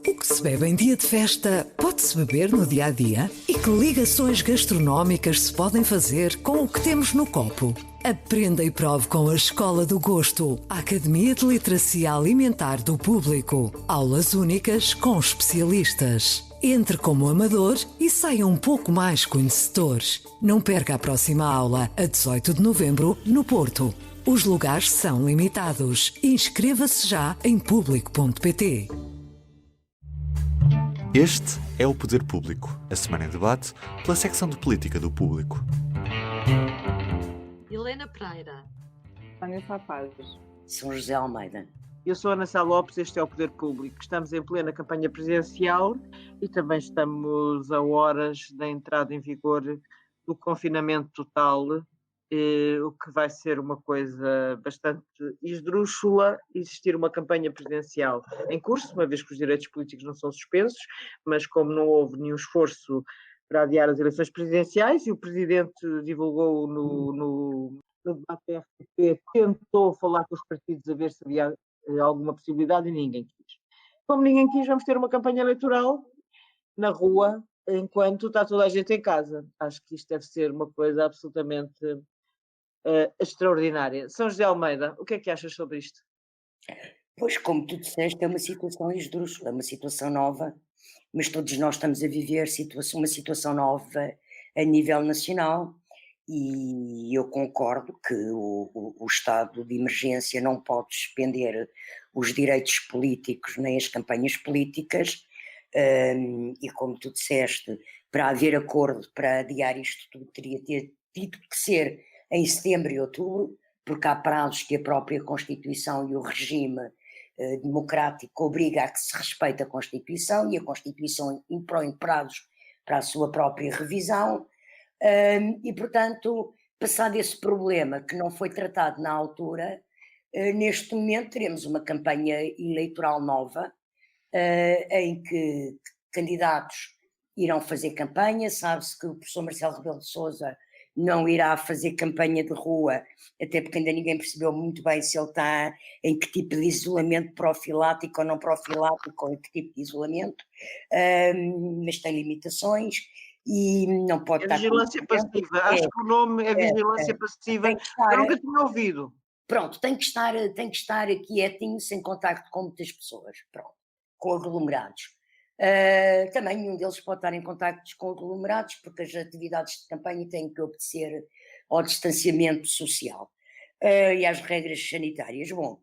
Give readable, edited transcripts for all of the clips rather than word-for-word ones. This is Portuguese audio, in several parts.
O que se bebe em dia de festa pode-se beber no dia a dia? E que ligações gastronómicas se podem fazer com o que temos no copo? Aprenda e prove com a Escola do Gosto, a Academia de Literacia Alimentar do Público. Aulas únicas com especialistas. Entre como amador e saia um pouco mais conhecedor. Não perca a próxima aula, a 18 de novembro, no Porto. Os lugares são limitados. Inscreva-se já em público.pt. Este é o Poder Público, a semana em debate pela secção de Política do Público. Helena Pereira. Vanessa Paz. São José Almeida. Eu sou Ana Sá Lopes, este é o Poder Público. Estamos em plena campanha presidencial e também estamos a horas da entrada em vigor do confinamento total, o que vai ser uma coisa bastante esdrúxula existir uma campanha presidencial em curso, uma vez que os direitos políticos não são suspensos, mas como não houve nenhum esforço para adiar as eleições presidenciais, e o Presidente divulgou no debate da RTP, tentou falar com os partidos a ver se havia alguma possibilidade e ninguém quis. Como ninguém quis, vamos ter uma campanha eleitoral na rua, enquanto está toda a gente em casa. Acho que isto deve ser uma coisa absolutamente extraordinária. São José Almeida, o que é que achas sobre isto? Pois, como tu disseste, é uma situação esdrúxula, é uma situação nova, mas todos nós estamos a viver uma situação nova a nível nacional e eu concordo que o estado de emergência não pode suspender os direitos políticos nem as campanhas políticas e como tu disseste, para haver acordo para adiar isto tudo teria tido que ser em setembro e outubro, porque há prazos que a própria Constituição e o regime democrático obriga a que se respeite a Constituição e a Constituição impõe prazos para a sua própria revisão e, portanto, passado esse problema que não foi tratado na altura, neste momento teremos uma campanha eleitoral nova em que candidatos irão fazer campanha. Sabe-se que o professor Marcelo Rebelo de Sousa não irá fazer campanha de rua, até porque ainda ninguém percebeu muito bem se ele está em que tipo de isolamento profilático ou não profilático, ou em que tipo de isolamento, mas tem limitações e não pode estar... Vigilância passiva, acho que o nome é vigilância passiva, eu nunca tinha ouvido. Pronto, tem que estar quietinho, sem contacto com muitas pessoas, pronto, com aglomerados. Também nenhum deles pode estar em contactos com aglomerados, porque as atividades de campanha têm que obedecer ao distanciamento social e às regras sanitárias. Bom,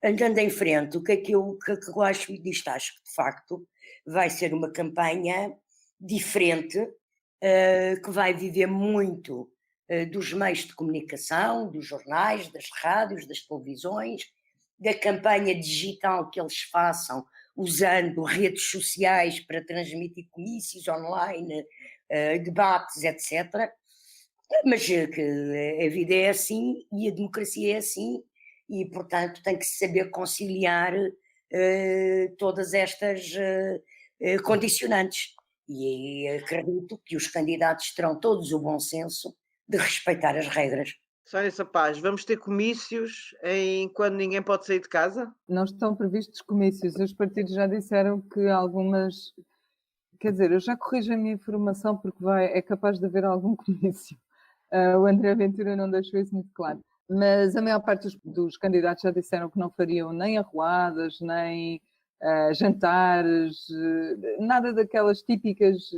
andando em frente, o que é que eu acho disto? Acho que, de facto, vai ser uma campanha diferente, que vai viver muito dos meios de comunicação, dos jornais, das rádios, das televisões, da campanha digital que eles façam, usando redes sociais para transmitir comícios online, debates, etc. Mas que a vida é assim e a democracia é assim e, portanto, tem que se saber conciliar todas estas condicionantes. E acredito que os candidatos terão todos o bom senso de respeitar as regras. Vanessa Paz, vamos ter comícios quando ninguém pode sair de casa? Não estão previstos comícios. Os partidos já disseram que algumas... Quer dizer, eu já corrijo a minha informação porque é capaz de haver algum comício. O André Ventura não deixou isso muito claro. Mas a maior parte dos candidatos já disseram que não fariam nem arruadas, nem jantares, nada daquelas típicas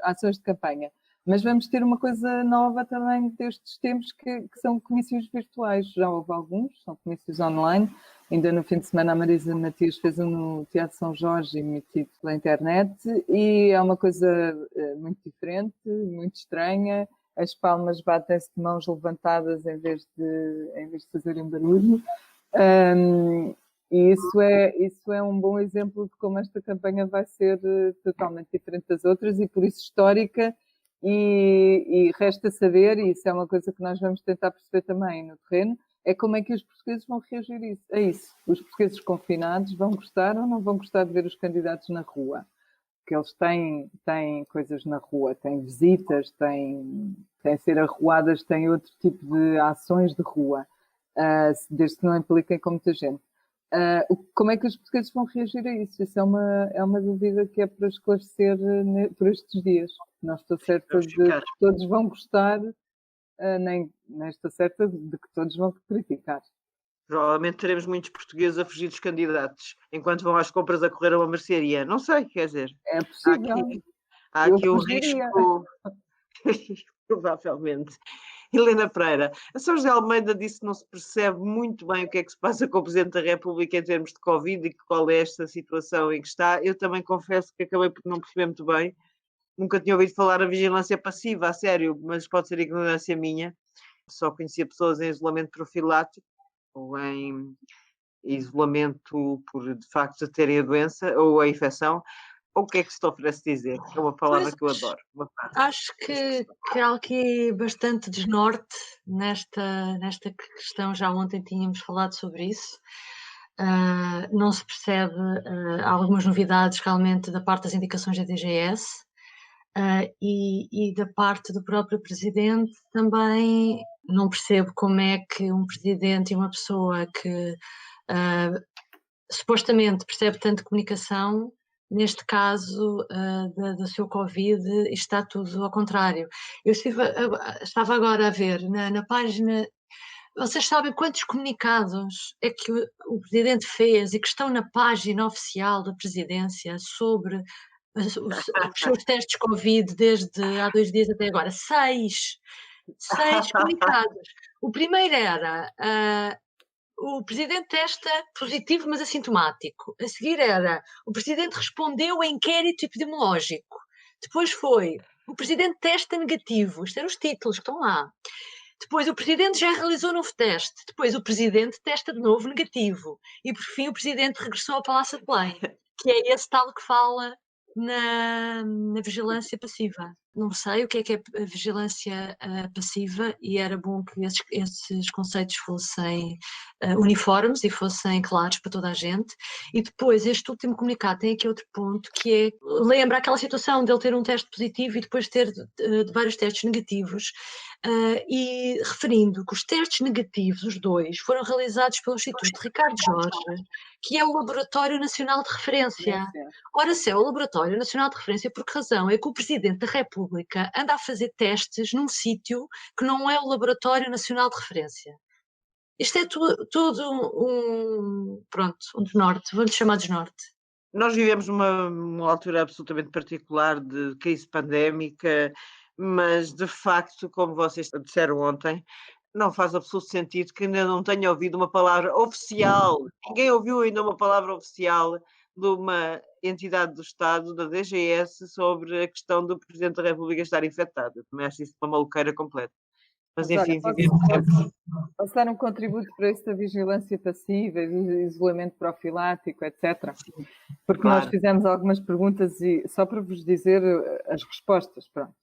ações de campanha. Mas vamos ter uma coisa nova também destes tempos que são comícios virtuais. Já houve alguns, são comícios online. Ainda no fim de semana a Marisa Matias fez um no Teatro São Jorge, emitido pela internet, e é uma coisa muito diferente, muito estranha. As palmas batem-se de mãos levantadas em vez de fazerem barulho. E isso é um bom exemplo de como esta campanha vai ser totalmente diferente das outras e por isso histórica. E resta saber, e isso é uma coisa que nós vamos tentar perceber também no terreno, é como é que os portugueses vão reagir a isso. Os portugueses confinados vão gostar ou não vão gostar de ver os candidatos na rua? Porque eles têm coisas na rua, têm visitas, têm ser arruadas, têm outro tipo de ações de rua, desde que não impliquem com muita gente. Como é que os portugueses vão reagir a isso? Isso é uma dúvida que é para esclarecer por estes dias. Não estou certa de que todos vão gostar, nem estou certa de que todos vão criticar. Provavelmente teremos muitos portugueses a fugir dos candidatos, enquanto vão às compras a correr a uma mercearia. Não sei, quer dizer. É possível. Há aqui um risco, provavelmente. Helena Pereira, a São José Almeida disse que não se percebe muito bem o que é que se passa com o Presidente da República em termos de Covid e qual é esta situação em que está. Eu também confesso que acabei por não perceber muito bem. Nunca tinha ouvido falar da vigilância passiva, a sério, mas pode ser ignorância minha. Só conhecia pessoas em isolamento profilático ou em isolamento por, de facto, terem a doença ou a infecção. O que é que se te oferece dizer? É uma palavra que eu adoro. Acho que há aqui bastante desnorte nesta questão. Já ontem tínhamos falado sobre isso. Não se percebe algumas novidades realmente da parte das indicações da DGS e da parte do próprio Presidente também. Não percebo como é que um Presidente e uma pessoa que supostamente percebe tanto comunicação, neste caso do seu Covid, está tudo ao contrário. Eu estava agora a ver na página. Vocês sabem quantos comunicados é que o Presidente fez e que estão na página oficial da Presidência sobre os seus testes Covid desde há 2 dias até agora? 6 comunicados. O primeiro era o Presidente testa positivo, mas assintomático. A seguir era o Presidente respondeu a inquérito epidemiológico. Depois foi o Presidente testa negativo. Isto eram os títulos que estão lá. Depois o Presidente já realizou novo teste. Depois o Presidente testa de novo negativo. E por fim o Presidente regressou ao Palácio de Belém, que é esse tal que fala na vigilância passiva. Não sei o que é a vigilância passiva e era bom que esses conceitos fossem uniformes e fossem claros para toda a gente. E depois, este último comunicado tem aqui outro ponto que é, lembra aquela situação de ele ter um teste positivo e depois ter de vários testes negativos, e referindo que os testes negativos, os 2, foram realizados pelo Instituto Ricardo Jorge, que é o Laboratório Nacional de Referência. Ora, se é o Laboratório Nacional de Referência, por que razão é que o Presidente da República anda a fazer testes num sítio que não é o Laboratório Nacional de Referência? Isto é tudo um desnorte, vou-lhe chamar desnorte. Nós vivemos uma altura absolutamente particular de crise pandémica, mas de facto, como vocês disseram ontem, não faz absoluto sentido que ainda não tenha ouvido uma palavra oficial. Ninguém ouviu ainda uma palavra oficial de uma entidade do Estado, da DGS, sobre a questão do Presidente da República estar infectado. Eu também acho isso uma maluqueira completa. Mas enfim, posso dar um contributo para isso da vigilância passiva, do isolamento profilático, etc. Porque nós fizemos algumas perguntas e só para vos dizer as respostas, pronto.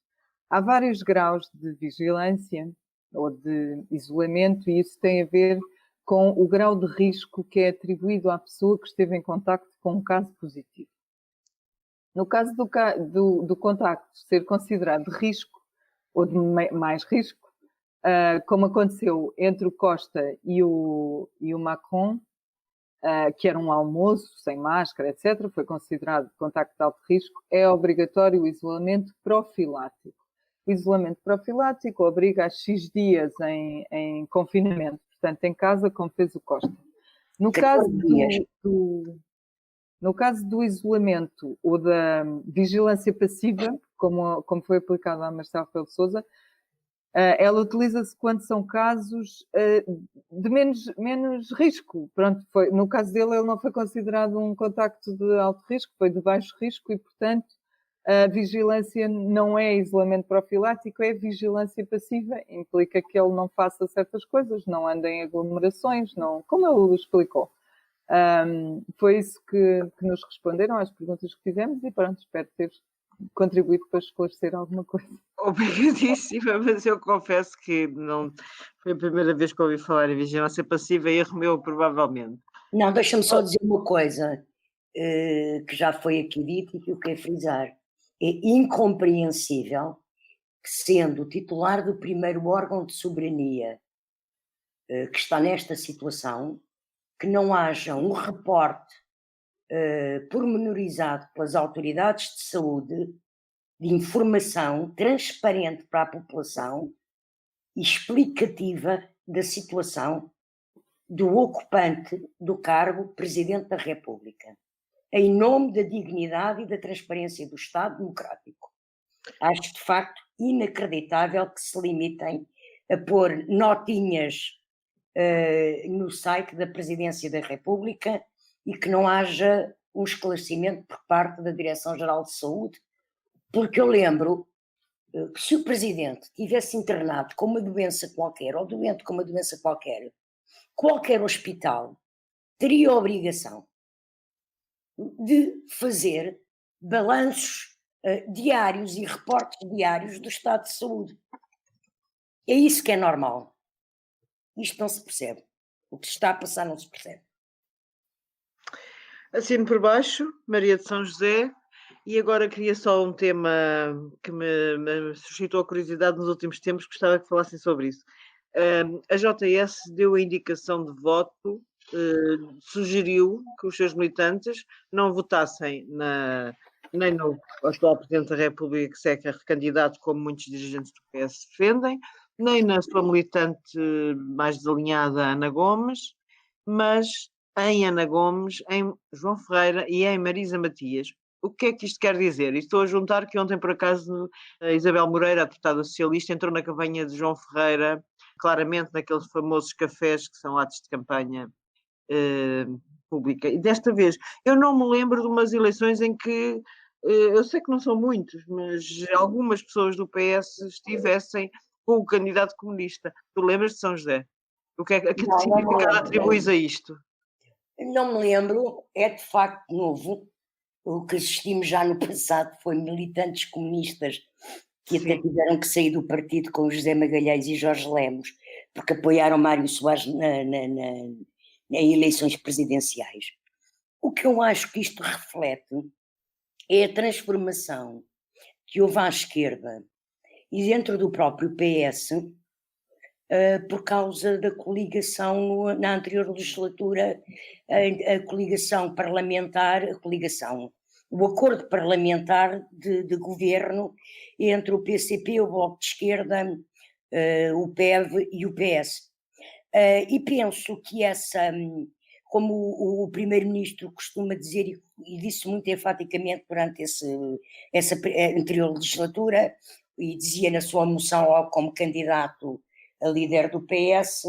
Há vários graus de vigilância ou de isolamento e isso tem a ver com o grau de risco que é atribuído à pessoa que esteve em contacto com um caso positivo. No caso do contacto ser considerado de risco ou de mais risco, como aconteceu entre o Costa e o Macron, que era um almoço sem máscara, etc., foi considerado contacto de alto risco, é obrigatório o isolamento profilático. O isolamento profilático obriga a X dias em confinamento, portanto, em casa, como fez o Costa. No caso do isolamento ou da vigilância passiva, como foi aplicado a Marcelo Rebelo de Sousa, ela utiliza-se quando são casos de menos risco. Pronto, no caso dele, ele não foi considerado um contacto de alto risco, foi de baixo risco e, portanto, a vigilância não é isolamento profilático, é vigilância passiva. Implica que ele não faça certas coisas, não ande em aglomerações, não, como ele explicou. Foi isso que nos responderam às perguntas que fizemos e pronto, espero ter contribuído para esclarecer alguma coisa. Obrigadíssima, mas eu confesso que não foi a primeira vez que ouvi falar em vigilância passiva e erro meu, provavelmente. Não, deixa-me só dizer uma coisa que já foi aqui dito e que eu quero frisar. É incompreensível que, sendo o titular do primeiro órgão de soberania que está nesta situação, que não haja um reporte pormenorizado pelas autoridades de saúde, de informação transparente para a população e explicativa da situação do ocupante do cargo Presidente da República, em nome da dignidade e da transparência do Estado Democrático. Acho de facto inacreditável que se limitem a pôr notinhas no site da Presidência da República e que não haja um esclarecimento por parte da Direção-Geral de Saúde, porque eu lembro que se o Presidente tivesse internado com uma doença qualquer, ou doente com uma doença qualquer hospital teria a obrigação de fazer balanços diários e reportes diários do estado de saúde. É isso que é normal. Isto não se percebe. O que se está a passar não se percebe. Assino por baixo, Maria de São José, e agora queria só um tema que me suscitou a curiosidade nos últimos tempos, gostava que falassem sobre isso. A JS deu a indicação de voto, sugeriu que os seus militantes não votassem nem no atual Presidente da República, que se é recandidato, como muitos dirigentes do PS defendem, nem na sua militante mais desalinhada, Ana Gomes, mas em Ana Gomes, em João Ferreira e em Marisa Matias. O que é que isto quer dizer? E estou a juntar que ontem, por acaso, a Isabel Moreira, a deputada socialista, entrou na campanha de João Ferreira, claramente naqueles famosos cafés que são atos de campanha pública. E desta vez, eu não me lembro de umas eleições em que, eu sei que não são muitos, mas algumas pessoas do PS estivessem com o candidato comunista. Tu lembras de São José? O que é que significado atribuis a isto? Não me lembro, é de facto novo. O que assistimos já no passado foi militantes comunistas que até tiveram que sair do partido com José Magalhães e Jorge Lemos, porque apoiaram Mário Soares em eleições presidenciais. O que eu acho que isto reflete é a transformação que houve à esquerda e dentro do próprio PS, por causa da coligação na anterior legislatura, a coligação parlamentar, o acordo parlamentar de governo entre o PCP, o Bloco de Esquerda, o PEV e o PS. E penso que como o Primeiro-Ministro costuma dizer, e disse muito enfaticamente durante essa anterior legislatura, e dizia na sua moção como candidato a líder do PS,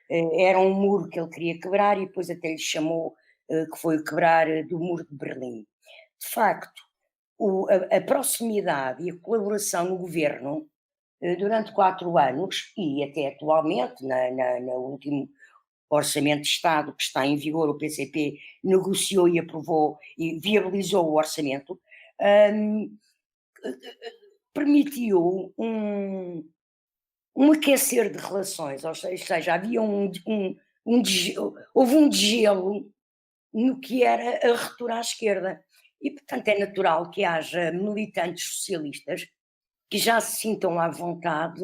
era um muro que ele queria quebrar e depois até lhe chamou que foi o quebrar do muro de Berlim. De facto, a proximidade e a colaboração no governo durante 4 anos e até atualmente, no último Orçamento de Estado que está em vigor, o PCP negociou e aprovou e viabilizou o orçamento, permitiu um aquecer de relações, ou seja, havia houve um degelo no que era a ruptura à esquerda. E, portanto, é natural que haja militantes socialistas que já se sintam à vontade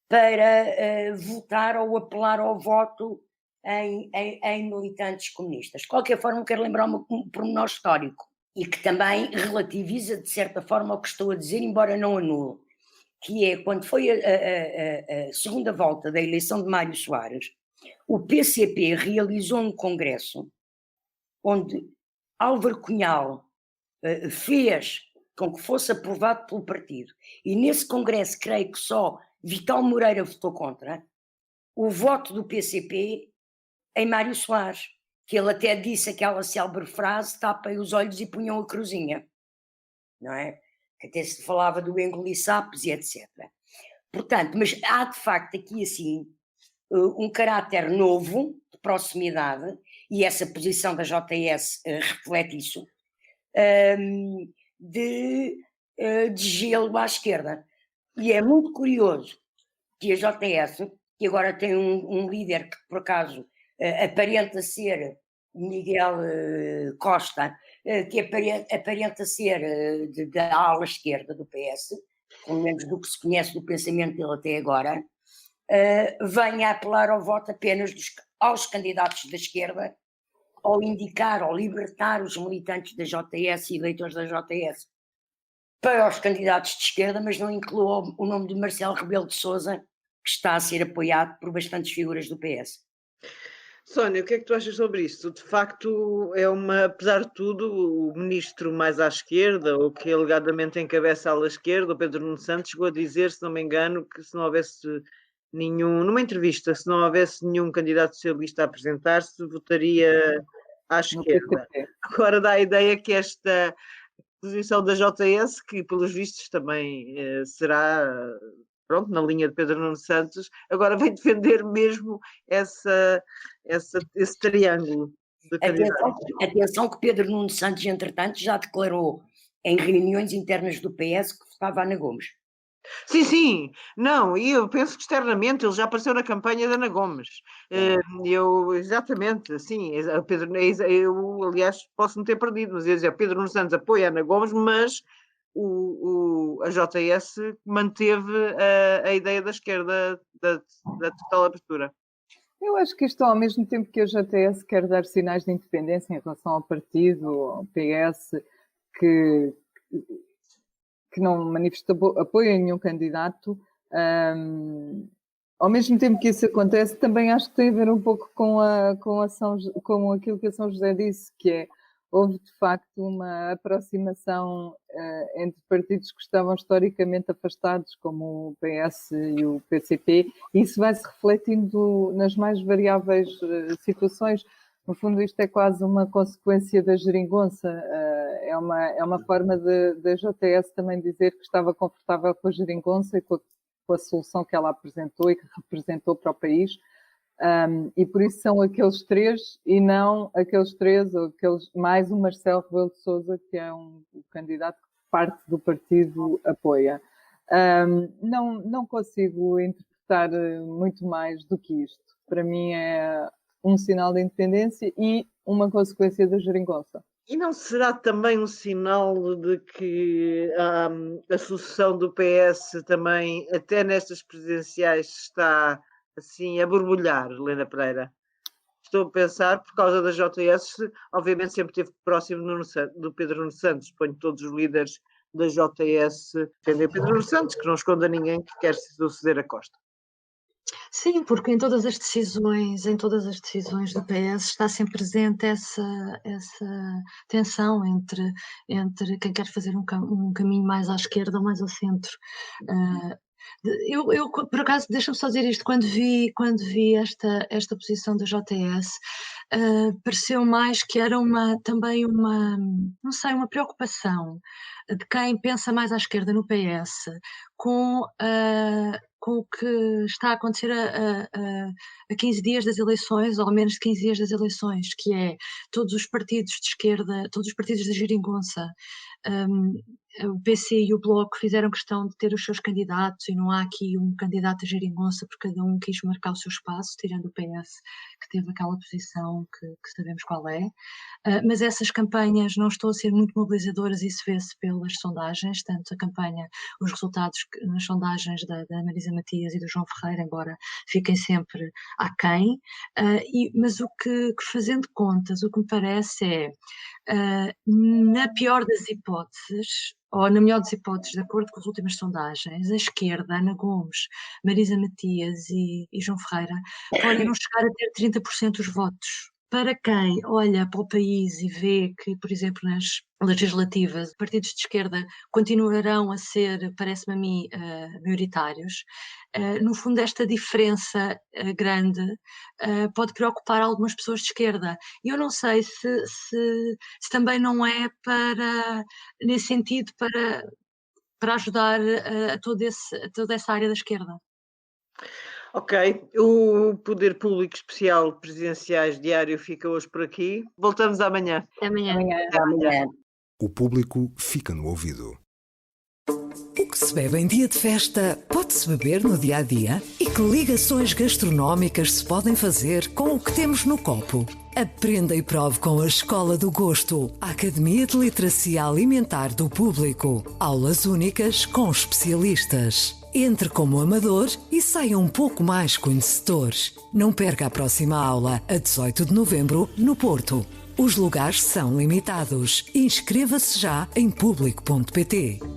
para votar ou apelar ao voto em militantes comunistas. De qualquer forma, quero lembrar um pormenor histórico e que também relativiza, de certa forma, o que estou a dizer, embora não anule, que é quando foi a segunda volta da eleição de Mário Soares, o PCP realizou um congresso onde Álvaro Cunhal fez com que fosse aprovado pelo partido, e nesse congresso creio que só Vital Moreira votou contra, o voto do PCP em Mário Soares, que ele até disse aquela célebre frase: tapem os olhos e punham a cruzinha, não é? Que até se falava do engolir sapos e etc. Portanto, mas há de facto aqui assim um caráter novo de proximidade, e essa posição da JS reflete isso, de gelo à esquerda. E é muito curioso que a JS, que agora tem um líder que por acaso aparenta ser Miguel Costa, que aparenta ser da ala esquerda do PS, pelo menos do que se conhece do pensamento dele até agora, venha a apelar ao voto apenas aos candidatos da esquerda ao indicar, ao libertar os militantes da JS e eleitores da JS para os candidatos de esquerda, mas não incluiu o nome de Marcelo Rebelo de Sousa, que está a ser apoiado por bastantes figuras do PS. Sónia, o que é que tu achas sobre isso? De facto, apesar de tudo, o ministro mais à esquerda, ou que alegadamente encabeça a ala esquerda, o Pedro Nuno Santos, chegou a dizer, se não me engano, que se não houvesse numa entrevista, se não houvesse nenhum candidato socialista a apresentar-se, votaria à esquerda. Agora dá a ideia que esta posição da JS, que pelos vistos também será, pronto, na linha de Pedro Nuno Santos, agora vem defender mesmo esse triângulo de candidatos. Atenção que Pedro Nuno Santos, entretanto, já declarou em reuniões internas do PS que votava Ana Gomes. Sim, não, e eu penso que externamente ele já apareceu na campanha da Ana Gomes. Exatamente, sim, eu aliás posso-me ter perdido, mas ia dizer, Pedro Nuno Santos apoia a Ana Gomes, mas a JS manteve a ideia da esquerda da total abertura. Eu acho que isto, ao mesmo tempo que a JS quer dar sinais de independência em relação ao partido, ao PS, que não manifesta apoio a nenhum candidato, ao mesmo tempo que isso acontece, também acho que tem a ver um pouco com aquilo que a São José disse, que houve de facto uma aproximação entre partidos que estavam historicamente afastados, como o PS e o PCP, e isso vai-se refletindo nas mais variáveis situações. No fundo, isto é quase uma consequência da geringonça. É uma forma da JS também dizer que estava confortável com a geringonça e com a solução que ela apresentou e que representou para o país. E por isso são aqueles três e não aqueles três ou mais o Marcelo Rebelo de Sousa, que é um candidato que parte do partido apoia. Não consigo interpretar muito mais do que isto. Para mim é um sinal de independência e uma consequência da geringonça. E não será também um sinal de que a sucessão do PS também, até nestas presidenciais, está assim a borbulhar, Helena Pereira? Estou a pensar, por causa da JS, obviamente sempre esteve próximo do Pedro Nuno Santos. Ponho todos os líderes da JS defendem Pedro Nuno Santos, que não esconda ninguém que quer suceder a Costa. Sim, porque em todas as decisões do PS está sempre presente essa tensão entre quem quer fazer um caminho mais à esquerda ou mais ao centro. Eu por acaso, deixa-me só dizer isto, quando vi esta posição da JS, pareceu mais que era também não sei, uma preocupação de quem pensa mais à esquerda no PS com o que está a acontecer a 15 dias das eleições, ou a menos de 15 dias das eleições, que é todos os partidos de esquerda, todos os partidos da geringonça, o PC e o Bloco fizeram questão de ter os seus candidatos e não há aqui um candidato a geringonça porque cada um quis marcar o seu espaço, tirando o PS, que teve aquela posição que sabemos qual é. Mas essas campanhas não estão a ser muito mobilizadoras e isso vê-se pelas sondagens, tanto a campanha, os resultados nas sondagens da Marisa Matias e do João Ferreira, embora fiquem sempre aquém, mas o que fazendo contas, o que me parece na pior das hipóteses, ou na melhor das hipóteses, de acordo com as últimas sondagens, a esquerda, Ana Gomes, Marisa Matias e João Ferreira, podem não chegar a ter 30% dos votos. Para quem olha para o país e vê que, por exemplo, nas legislativas, partidos de esquerda continuarão a ser, parece-me a mim, maioritários, no fundo esta diferença grande pode preocupar algumas pessoas de esquerda. E eu não sei se também não é nesse sentido, para ajudar a toda essa área da esquerda. Ok, o Poder Público Especial Presidenciais Diário fica hoje por aqui. Voltamos amanhã. Até amanhã. Até amanhã. O público fica no ouvido. O que se bebe em dia de festa pode-se beber no dia a dia? E que ligações gastronómicas se podem fazer com o que temos no copo? Aprenda e prove com a Escola do Gosto, a Academia de Literacia Alimentar do Público. Aulas únicas com especialistas. Entre como amador e saia um pouco mais conhecedor. Não perca a próxima aula, a 18 de novembro, no Porto. Os lugares são limitados. Inscreva-se já em público.pt.